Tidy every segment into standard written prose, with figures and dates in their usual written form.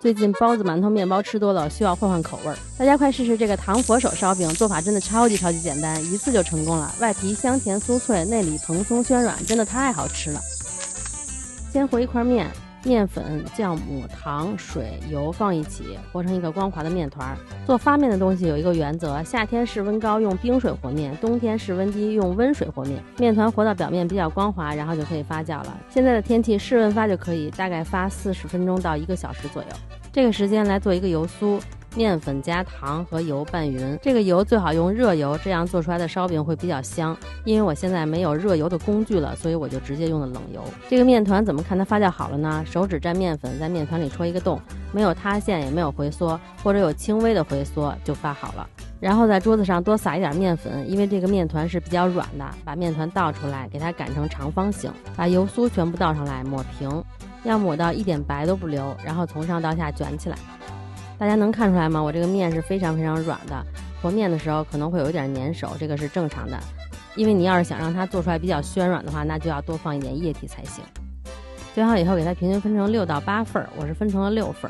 最近包子、馒头、面包吃多了，需要换换口味儿。大家快试试这个糖佛手烧饼，做法真的超级简单，一次就成功了。外皮香甜酥脆，内里蓬松暄软，真的太好吃了。先和一块面。面粉、酵母、糖、水、油放一起，和成一个光滑的面团。做发面的东西有一个原则：夏天室温高用冰水和面，冬天室温低用温水和面。面团和到表面比较光滑，然后就可以发酵了。现在的天气室温发就可以，大概发40分钟到1个小时左右。这个时间来做一个油酥。面粉加糖和油拌匀，这个油最好用热油，这样做出来的烧饼会比较香。因为我现在没有热油的工具了，所以我就直接用的冷油。这个面团怎么看它发酵好了呢？手指蘸面粉，在面团里戳一个洞，没有塌陷也没有回缩，或者有轻微的回缩就发好了。然后在桌子上多撒一点面粉，因为这个面团是比较软的，把面团倒出来，给它擀成长方形，把油酥全部倒上来，抹平，要抹到一点白都不留，然后从上到下卷起来。大家能看出来吗？我这个面是非常软的，和面的时候可能会有一点粘手，这个是正常的。因为你要是想让它做出来比较暄软的话，那就要多放一点液体才行。卷好以后给它平均分成6到8份，我是分成了6份。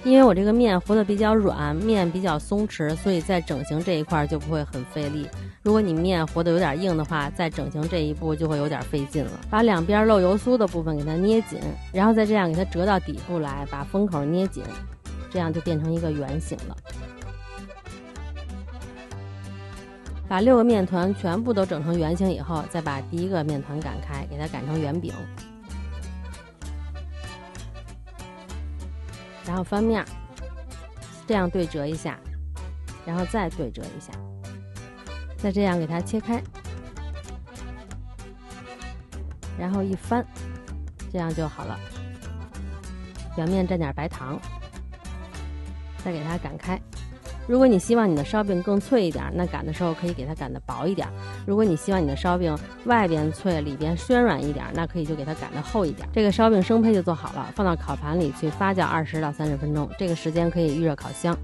因为我这个面和的比较软，面比较松弛，所以在整形这一块就不会很费力。如果你面和的有点硬的话，在整形这一步就会有点费劲了。把两边漏油酥的部分给它捏紧，然后再这样给它折到底部来，把封口捏紧，这样就变成一个圆形了。把6个面团全部都整成圆形以后，再把第一个面团擀开，给它擀成圆饼。然后翻面，这样对折一下，然后再对折一下，再这样给它切开，然后一翻，这样就好了。表面蘸点白糖，再给它擀开。如果你希望你的烧饼更脆一点，那擀的时候可以给它擀得薄一点。如果你希望你的烧饼外边脆里边暄软一点，那可以就给它擀得厚一点。这个烧饼生胚就做好了，放到烤盘里去发酵20到30分钟，这个时间可以预热烤箱，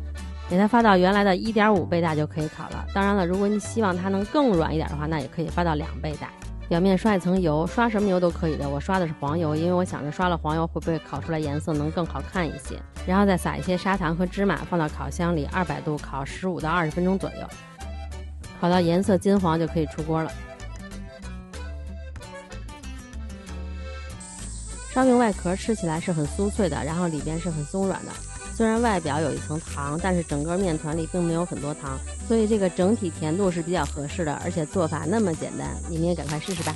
给它发到原来的1.5倍大就可以烤了。当然了，如果你希望它能更软一点的话，那也可以发到2倍大。表面刷一层油，刷什么油都可以的，我刷的是黄油，因为我想着刷了黄油会不会烤出来颜色能更好看一些。然后再撒一些砂糖和芝麻，放到烤箱里200度烤15到20分钟左右，烤到颜色金黄就可以出锅了。烧饼外壳吃起来是很酥脆的，然后里边是很松软的。虽然外表有一层糖，但是整个面团里并没有很多糖，所以这个整体甜度是比较合适的，而且做法那么简单，你们也赶快试试吧。